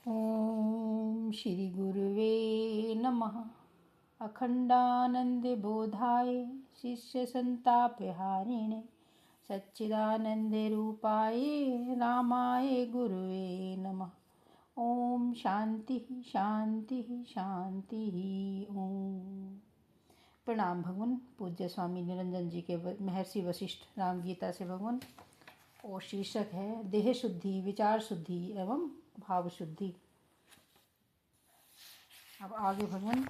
ओम श्री गुरुवे नमः। अखंडानंद बोधाय शिष्य संतापहारिणे सच्चिदानंद रूपाय रामाय गुरुवे नमः। ओम शांति शांति शांति। ओम प्रणाम भगवान। पूज्य स्वामी निरंजन जी के महर्षि वशिष्ठ राम गीता से भगवान। और शीर्षक है देह शुद्धि, विचार शुद्धि एवं भाव शुद्धि। अब आगे भगवान,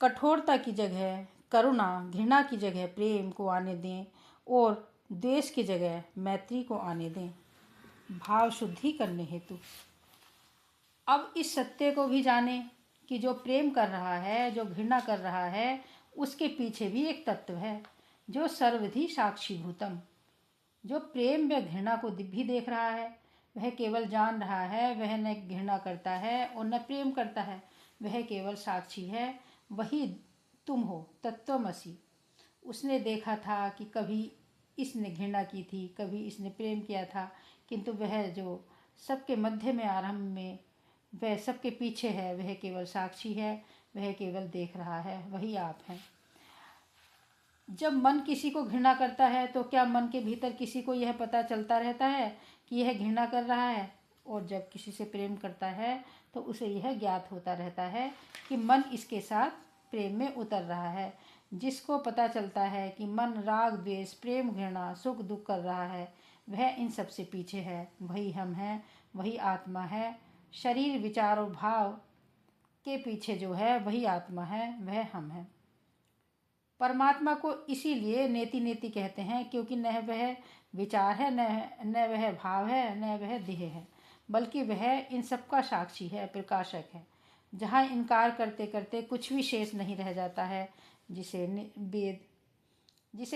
कठोरता की जगह करुणा, घृणा की जगह प्रेम को आने दें और द्वेष की जगह मैत्री को आने दें, भाव शुद्धि करने हेतु। अब इस सत्य को भी जाने कि जो प्रेम कर रहा है, जो घृणा कर रहा है, उसके पीछे भी एक तत्व है जो सर्वधि साक्षीभूतम। जो प्रेम व घृणा को भी देख रहा है, वह केवल जान रहा है, वह न घृणा करता है और न प्रेम करता है, वह केवल साक्षी है। वही तुम हो, तत्वमसि। उसने देखा था कि कभी इसने घृणा की थी, कभी इसने प्रेम किया था, किंतु वह जो सबके मध्य में, आरंभ में, वह सबके पीछे है, वह केवल साक्षी है, वह केवल देख रहा है, वही आप हैं। जब मन किसी को घृणा करता है तो क्या मन के भीतर किसी को यह पता चलता रहता है कि यह घृणा कर रहा है? और जब किसी से प्रेम करता है तो उसे यह ज्ञात होता रहता है कि मन इसके साथ प्रेम में उतर रहा है। जिसको पता चलता है कि मन राग द्वेष प्रेम घृणा सुख दुख कर रहा है, वह इन सब से पीछे है, वही हम हैं, वही आत्मा है। शरीर विचार और भाव के पीछे जो है वही आत्मा है, वह हम हैं। परमात्मा को इसीलिए नेति नेति कहते हैं, क्योंकि न वह विचार है, न वह भाव है, न वह देह है, बल्कि वह इन सब का साक्षी है, प्रकाशक है। जहाँ इनकार करते करते कुछ भी शेष नहीं रह जाता है, जिसे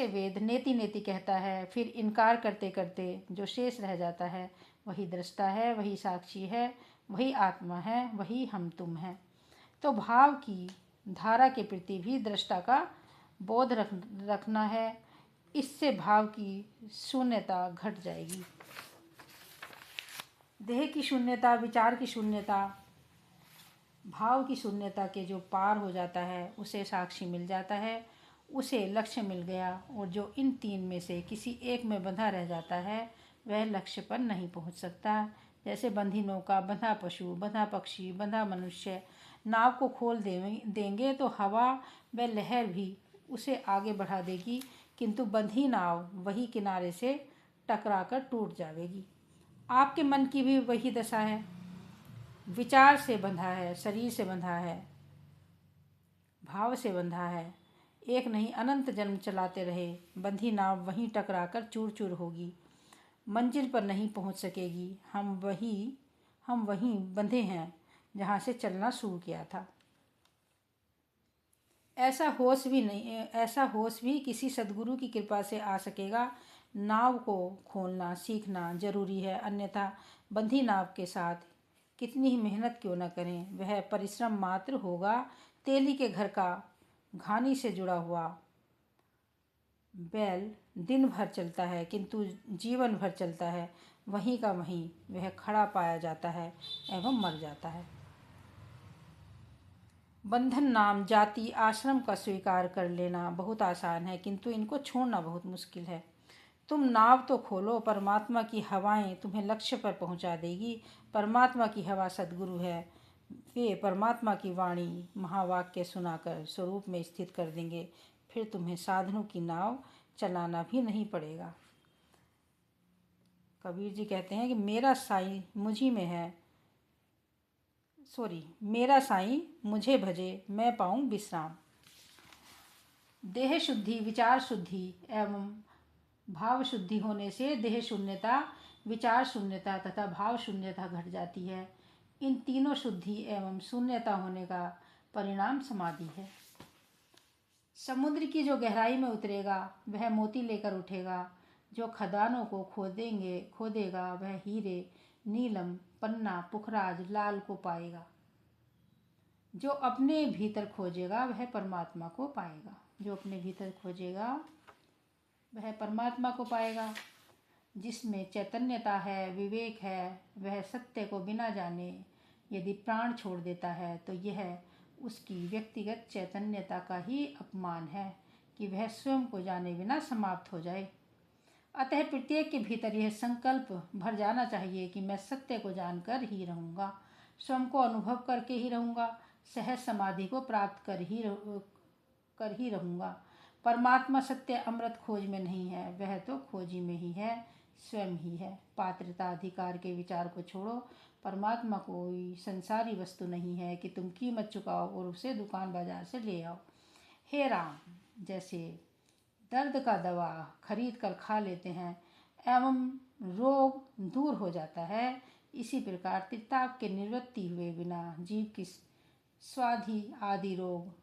वेद नेति नेति कहता है, फिर इनकार करते करते जो शेष रह जाता है वही दृष्टा है, वही साक्षी है, वही आत्मा है, वही हम तुम हैं। तो भाव की धारा के प्रति भी दृष्टा का बोध रखना है। इससे भाव की शून्यता घट जाएगी। देह की शून्यता, विचार की शून्यता, भाव की शून्यता के जो पार हो जाता है उसे साक्षी मिल जाता है, उसे लक्ष्य मिल गया। और जो इन तीन में से किसी एक में बंधा रह जाता है वह लक्ष्य पर नहीं पहुंच सकता। जैसे बंधी नौका, बंधा पशु, बंधा पक्षी, बंधा मनुष्य नाव को खोल देंगे तो हवा व लहर भी उसे आगे बढ़ा देगी, किंतु बंधी नाव वही किनारे से टकराकर टूट जाएगी। आपके मन की भी वही दशा है। विचार से बंधा है, शरीर से बंधा है, भाव से बंधा है। एक नहीं अनंत जन्म चलाते रहे, बंधी नाव वहीं टकराकर चूर चूर होगी, मंजिल पर नहीं पहुंच सकेगी। हम वहीं बंधे हैं जहां से चलना शुरू किया था। ऐसा होश भी किसी सद्गुरु की कृपा से आ सकेगा। नाव को खोलना सीखना जरूरी है, अन्यथा बंधी नाव के साथ कितनी ही मेहनत क्यों न करें, वह परिश्रम मात्र होगा। तेली के घर का घानी से जुड़ा हुआ बैल दिन भर चलता है, किंतु जीवन भर चलता है, वहीं का वहीं वह खड़ा पाया जाता है एवं मर जाता है। बंधन नाम जाति आश्रम का स्वीकार कर लेना बहुत आसान है, किंतु इनको छोड़ना बहुत मुश्किल है। तुम नाव तो खोलो, परमात्मा की हवाएं तुम्हें लक्ष्य पर पहुंचा देगी। परमात्मा की हवा सद्गुरु है, वे परमात्मा की वाणी महावाक्य सुनाकर स्वरूप में स्थित कर देंगे। फिर तुम्हें साधनों की नाव चलाना भी नहीं पड़ेगा। कबीर जी कहते हैं कि मेरा साईं मुझे भजे, मैं पाऊं विश्राम। देह शुद्धि, विचार शुद्धि एवं भाव शुद्धि होने से देह शून्यता, विचार शून्यता तथा भाव शून्यता घट जाती है। इन तीनों शुद्धि एवं शून्यता होने का परिणाम समाधि है। समुद्र की जो गहराई में उतरेगा वह मोती लेकर उठेगा। जो खदानों को खोदेगा वह हीरे, नीलम, पन्ना, पुखराज, लाल को पाएगा। जो अपने भीतर खोजेगा वह परमात्मा को पाएगा। जो अपने भीतर खोजेगा वह परमात्मा को पाएगा। जिसमें चैतन्यता है, विवेक है, वह सत्य को बिना जाने यदि प्राण छोड़ देता है तो यह उसकी व्यक्तिगत चैतन्यता का ही अपमान है कि वह स्वयं को जाने बिना समाप्त हो जाए। अतः प्रत्येक के भीतर यह संकल्प भर जाना चाहिए कि मैं सत्य को जानकर ही रहूँगा, स्वयं को अनुभव करके ही रहूँगा, सहज समाधि को प्राप्त कर ही रहूँगा। परमात्मा सत्य अमृत खोज में नहीं है, वह तो खोजी में ही है, स्वयं ही है। पात्रता अधिकार के विचार को छोड़ो। परमात्मा कोई संसारी वस्तु नहीं है कि तुम कीमत चुकाओ और उसे दुकान बाजार से ले आओ। हे राम, जैसे दर्द का दवा खरीद कर खा लेते हैं एवं रोग दूर हो जाता है, इसी प्रकार त्रिताप के निवृत्ति हुए बिना जीव की स्वाधि आदि रोग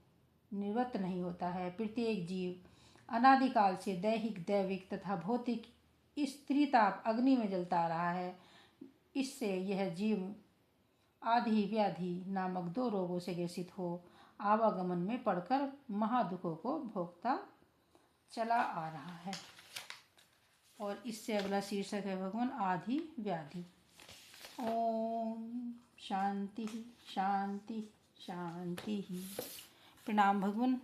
निवृत्त नहीं होता है। प्रत्येक जीव अनादिकाल से दैहिक दैविक तथा भौतिक इस त्रिताप अग्नि में जलता आ रहा है। इससे यह जीव आधि व्याधि नामक 2 रोगों से ग्रसित हो आवागमन में पड़कर महादुखों को भोगता चला आ रहा है। और इससे अगला शीर्षक है भगवान आधि व्याधि। ओम शांति शांति शांति। प्रणाम भगवान।